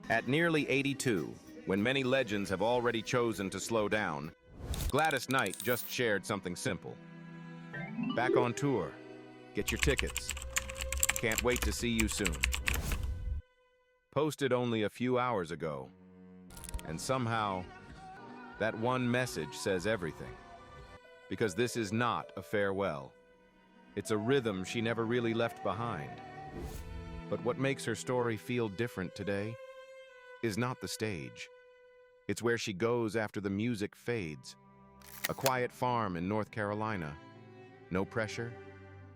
At nearly 82, when many legends have already chosen to slow down, Gladys Knight just shared something simple. Back on tour. Get your tickets. Can't wait to see you soon. Posted only a few hours ago. And somehow, that one message says everything. Because this is not a farewell. It's a rhythm she never really left behind. But what makes her story feel different today is not the stage. It's where she goes after the music fades. A quiet farm in North Carolina. No pressure,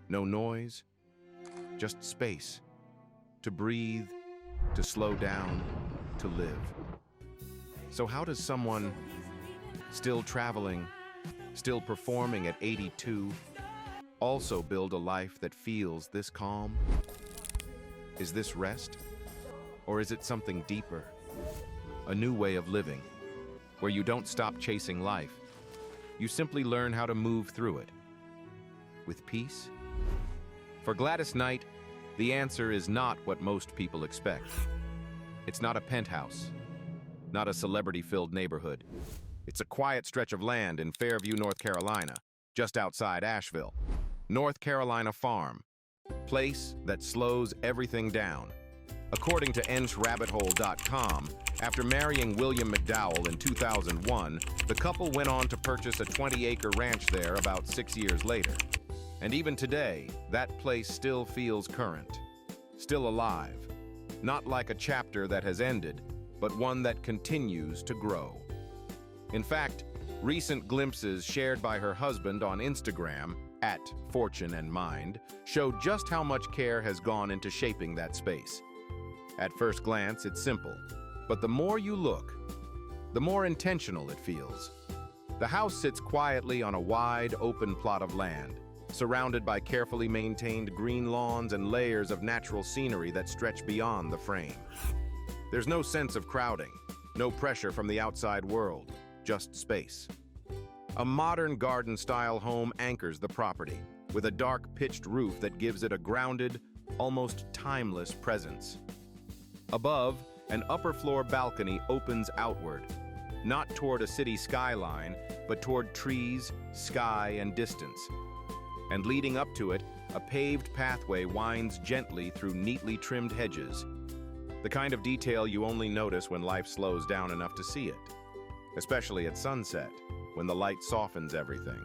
no noise, just space. To breathe, to slow down, to live. So how does someone still traveling, still performing at 82, also build a life that feels this calm? Is this rest? Or is it something deeper? A new way of living, where you don't stop chasing life. You simply learn how to move through it. With peace? For Gladys Knight, the answer is not what most people expect. It's not a penthouse, not a celebrity-filled neighborhood. It's a quiet stretch of land in Fairview, North Carolina, just outside Asheville. North Carolina Farm, place that slows everything down. According to EnchRabbitHole.com, after marrying William McDowell in 2001, the couple went on to purchase a 20-acre ranch there about 6 years later. And even today, that place still feels current, still alive. Not like a chapter that has ended, but one that continues to grow. In fact, recent glimpses shared by her husband on Instagram, @FortuneAndMind, show just how much care has gone into shaping that space. At first glance, it's simple, but the more you look, the more intentional it feels. The house sits quietly on a wide, open plot of land, surrounded by carefully maintained green lawns and layers of natural scenery that stretch beyond the frame. There's no sense of crowding, no pressure from the outside world, just space. A modern garden-style home anchors the property, with a dark pitched roof that gives it a grounded, almost timeless presence. Above, an upper-floor balcony opens outward, not toward a city skyline, but toward trees, sky, and distance. And leading up to it, a paved pathway winds gently through neatly trimmed hedges, the kind of detail you only notice when life slows down enough to see it, especially at sunset, when the light softens everything,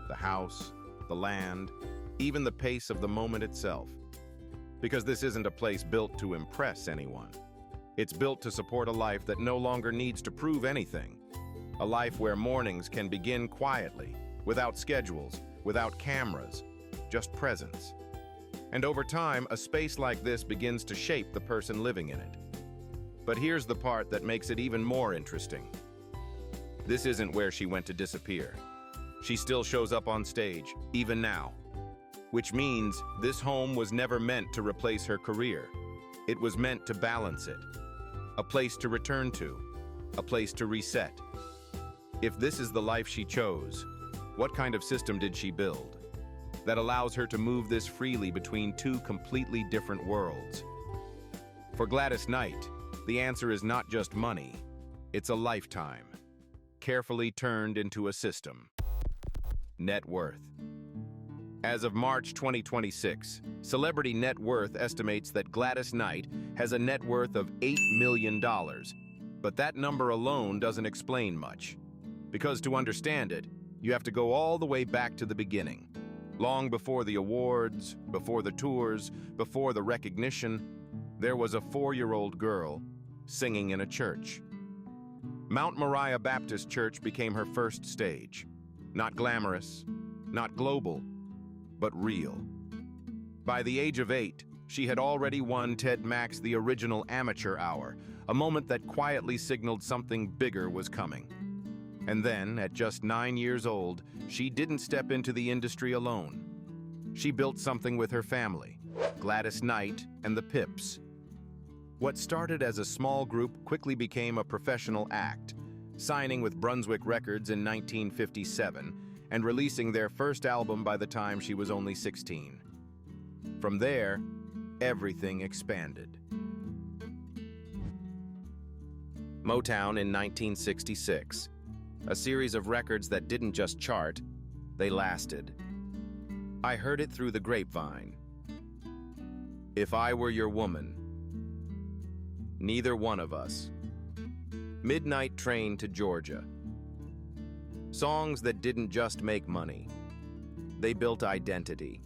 the house, the land, even the pace of the moment itself. Because this isn't a place built to impress anyone. It's built to support a life that no longer needs to prove anything. A life where mornings can begin quietly, without schedules, without cameras, just presence. And over time, a space like this begins to shape the person living in it. But here's the part that makes it even more interesting. This isn't where she went to disappear. She still shows up on stage, even now. Which means this home was never meant to replace her career. It was meant to balance it. A place to return to, a place to reset. If this is the life she chose, what kind of system did she build that allows her to move this freely between two completely different worlds? For Gladys Knight, the answer is not just money, it's a lifetime, carefully turned into a system. Net worth. As of March 2026, Celebrity Net Worth estimates that Gladys Knight has a net worth of $8 million. But that number alone doesn't explain much. Because to understand it, you have to go all the way back to the beginning. Long before the awards, before the tours, before the recognition, there was a 4-year-old girl singing in a church. Mount Moriah Baptist Church became her first stage. Not glamorous, not global, but real. By the age of 8, she had already won Ted Mack's The Original Amateur Hour, a moment that quietly signaled something bigger was coming. And then, at just 9 years old, she didn't step into the industry alone. She built something with her family, Gladys Knight and the Pips. What started as a small group quickly became a professional act, signing with Brunswick Records in 1957 and releasing their first album by the time she was only 16. From there, everything expanded. Motown in 1966. A series of records that didn't just chart, they lasted. I Heard It Through the Grapevine. If I Were Your Woman. Neither One of Us. Midnight Train to Georgia. Songs that didn't just make money. They built identity.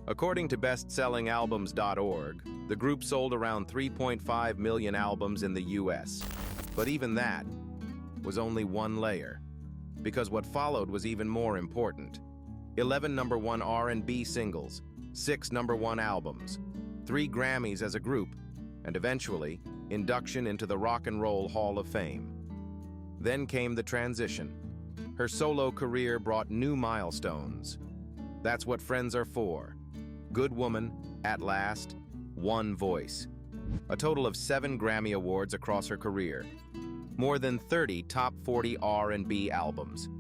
According to bestsellingalbums.org, the group sold around 3.5 million albums in the US. But even that was only one layer, because what followed was even more important. 11 number one R&B singles, 6 number one albums, 3 Grammys as a group, and eventually, induction into the Rock and Roll Hall of Fame. Then came the transition. Her solo career brought new milestones. That's what friends are for. Good woman, at last, one voice. A total of 7 Grammy Awards across her career. More than 30 top 40 R&B albums.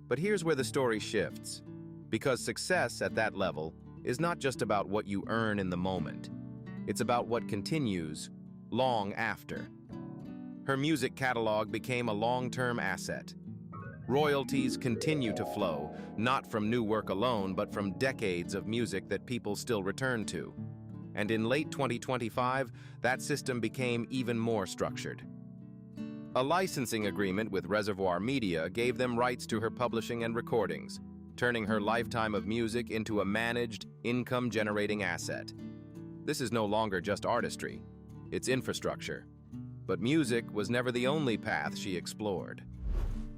But here's where the story shifts. Because success at that level is not just about what you earn in the moment. It's about what continues long after. Her music catalog became a long-term asset. Royalties continue to flow, not from new work alone, but from decades of music that people still return to. And in late 2025, that system became even more structured. A licensing agreement with Reservoir Media gave them rights to her publishing and recordings, turning her lifetime of music into a managed, income-generating asset. This is no longer just artistry, it's infrastructure. But music was never the only path she explored.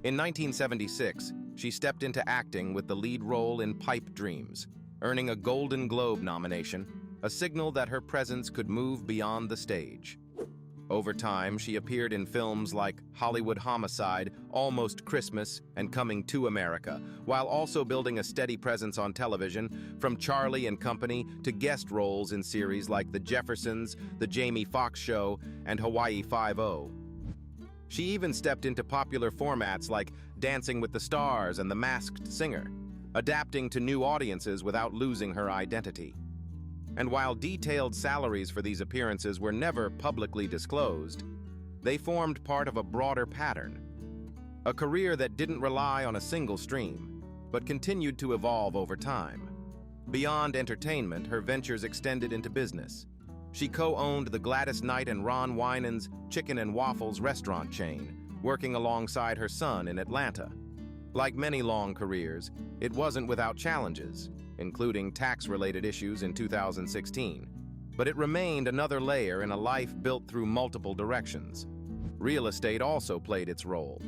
In 1976, she stepped into acting with the lead role in Pipe Dreams, earning a Golden Globe nomination, a signal that her presence could move beyond the stage. Over time, she appeared in films like Hollywood Homicide, Almost Christmas, and Coming to America, while also building a steady presence on television, from Charlie and Company to guest roles in series like The Jeffersons, The Jamie Foxx Show, and Hawaii Five-0. She even stepped into popular formats like Dancing with the Stars and The Masked Singer, adapting to new audiences without losing her identity. And while detailed salaries for these appearances were never publicly disclosed, they formed part of a broader pattern. A career that didn't rely on a single stream, but continued to evolve over time. Beyond entertainment, her ventures extended into business. She co-owned the Gladys Knight and Ron Winans Chicken and Waffles restaurant chain, working alongside her son in Atlanta. Like many long careers, it wasn't without challenges, including tax-related issues in 2016. But it remained another layer in a life built through multiple directions. Real estate also played its role.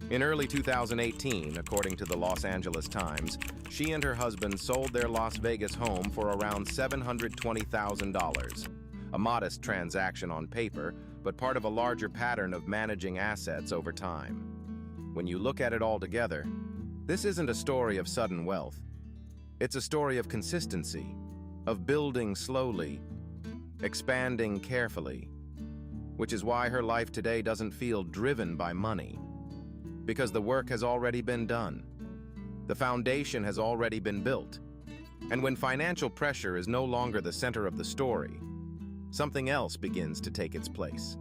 In early 2018, according to the Los Angeles Times, she and her husband sold their Las Vegas home for around $720,000. A modest transaction on paper, but part of a larger pattern of managing assets over time. When you look at it all together, this isn't a story of sudden wealth. It's a story of consistency, of building slowly, expanding carefully, which is why her life today doesn't feel driven by money. Because the work has already been done. The foundation has already been built. And when financial pressure is no longer the center of the story, something else begins to take its place.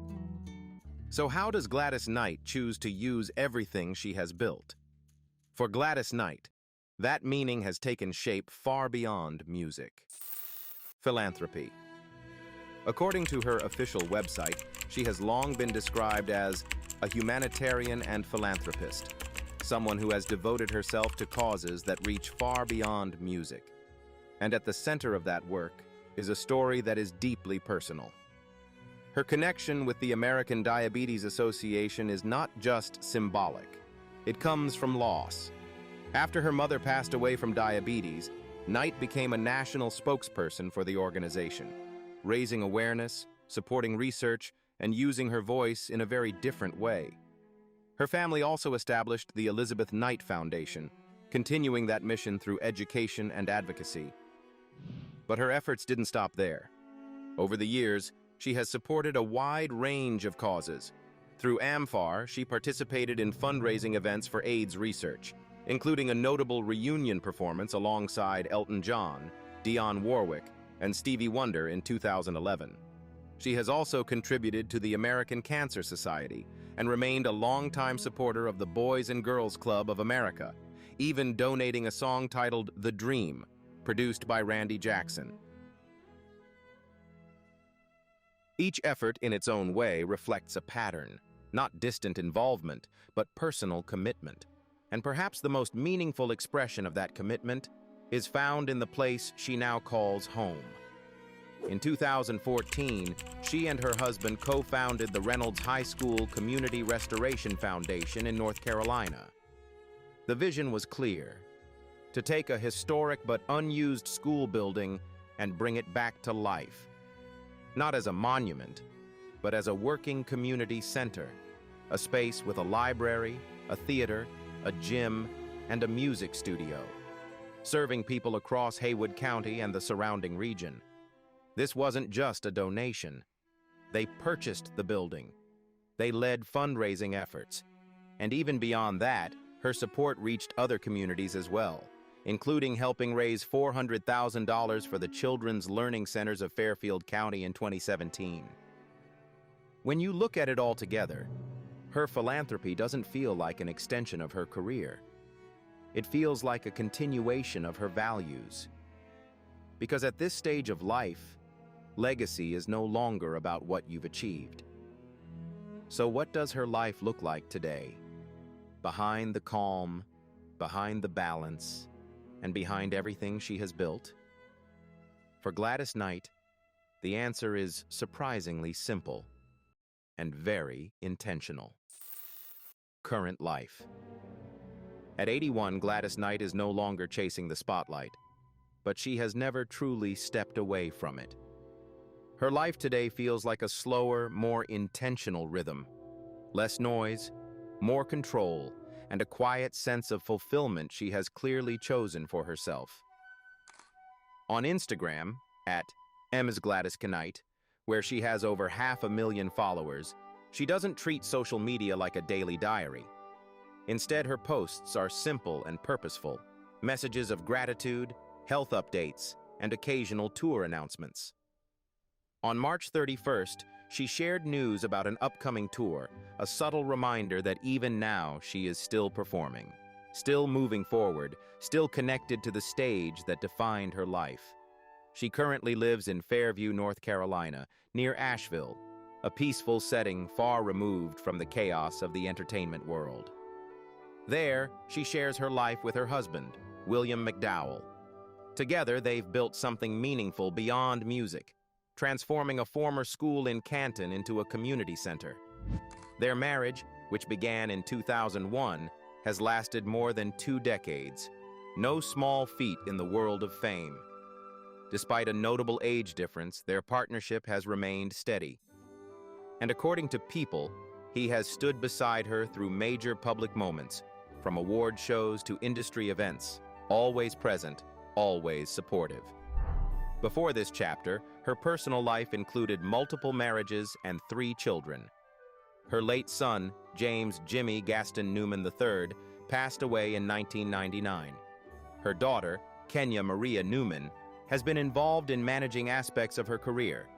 So how does Gladys Knight choose to use everything she has built? For Gladys Knight, that meaning has taken shape far beyond music. Philanthropy. According to her official website, she has long been described as a humanitarian and philanthropist, someone who has devoted herself to causes that reach far beyond music. And at the center of that work is a story that is deeply personal. Her connection with the American Diabetes Association is not just symbolic. It comes from loss. After her mother passed away from diabetes, Knight became a national spokesperson for the organization, raising awareness, supporting research, and using her voice in a very different way. Her family also established the Elizabeth Knight Foundation, continuing that mission through education and advocacy. But her efforts didn't stop there. Over the years, she has supported a wide range of causes. Through AMFAR, she participated in fundraising events for AIDS research, including a notable reunion performance alongside Elton John, Dionne Warwick, and Stevie Wonder in 2011. She has also contributed to the American Cancer Society and remained a longtime supporter of the Boys and Girls Club of America, even donating a song titled "The Dream," produced by Randy Jackson. Each effort in its own way reflects a pattern, not distant involvement, but personal commitment. And perhaps the most meaningful expression of that commitment is found in the place she now calls home. In 2014, she and her husband co-founded the Reynolds High School Community Restoration Foundation in North Carolina. The vision was clear: to take a historic but unused school building and bring it back to life. Not as a monument, but as a working community center, a space with a library, a theater, a gym, and a music studio, serving people across Haywood County and the surrounding region. This wasn't just a donation. They purchased the building. They led fundraising efforts. And even beyond that, her support reached other communities as well, including helping raise $400,000 for the Children's Learning Centers of Fairfield County in 2017. When you look at it all together, her philanthropy doesn't feel like an extension of her career. It feels like a continuation of her values. Because at this stage of life, legacy is no longer about what you've achieved. So what does her life look like today? Behind the calm, behind the balance, and behind everything she has built? For Gladys Knight, the answer is surprisingly simple and very intentional. Current life. At 81, Gladys Knight is no longer chasing the spotlight, but she has never truly stepped away from it. Her life today feels like a slower, more intentional rhythm. Less noise, more control, and a quiet sense of fulfillment she has clearly chosen for herself. On Instagram, at @MsGladysKnight, where she has over 500,000 followers, she doesn't treat social media like a daily diary. Instead, her posts are simple and purposeful, messages of gratitude, health updates, and occasional tour announcements. On March 31st, she shared news about an upcoming tour, a subtle reminder that even now she is still performing, still moving forward, still connected to the stage that defined her life. She currently lives in Fairview, North Carolina, near Asheville, a peaceful setting far removed from the chaos of the entertainment world. There, she shares her life with her husband, William McDowell. Together, they've built something meaningful beyond music, transforming a former school in Canton into a community center. Their marriage, which began in 2001, has lasted more than 2 decades, no small feat in the world of fame. Despite a notable age difference, their partnership has remained steady. And according to People, he has stood beside her through major public moments, from award shows to industry events, always present, always supportive. Before this chapter, her personal life included multiple marriages and 3 children. Her late son, James Jimmy Gaston Newman III, passed away in 1999. Her daughter, Kenya Maria Newman, has been involved in managing aspects of her career,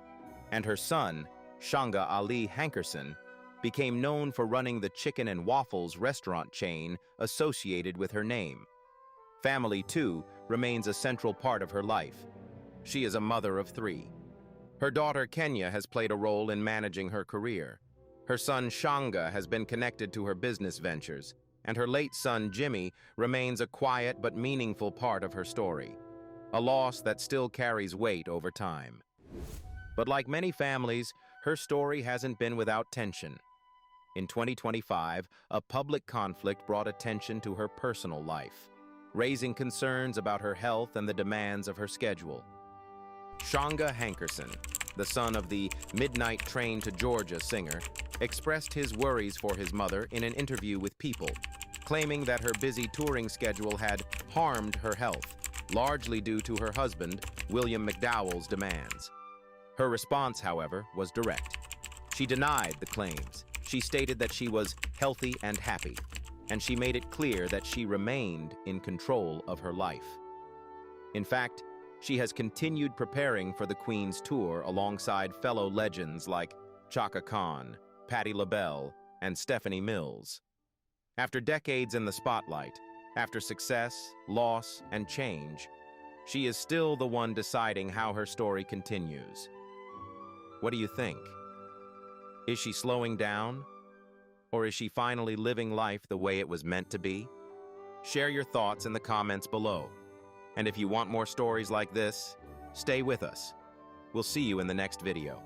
and her son, Shanga Ali Hankerson, became known for running the chicken and waffles restaurant chain associated with her name. Family, too, remains a central part of her life. She is a mother of 3. Her daughter, Kenya, has played a role in managing her career. Her son, Shanga, has been connected to her business ventures, and her late son, Jimmy, remains a quiet but meaningful part of her story, a loss that still carries weight over time. But like many families, her story hasn't been without tension. In 2025, a public conflict brought attention to her personal life, raising concerns about her health and the demands of her schedule. Shanga Hankerson, the son of the Midnight Train to Georgia singer, expressed his worries for his mother in an interview with People, claiming that her busy touring schedule had harmed her health, largely due to her husband, William McDowell's demands. Her response, however, was direct. She denied the claims. She stated that she was healthy and happy, and she made it clear that she remained in control of her life. In fact, she has continued preparing for the Queen's tour alongside fellow legends like Chaka Khan, Patti LaBelle, and Stephanie Mills. After decades in the spotlight, after success, loss, and change, she is still the one deciding how her story continues. What do you think? Is she slowing down? Or is she finally living life the way it was meant to be? Share your thoughts in the comments below. And if you want more stories like this, stay with us. We'll see you in the next video.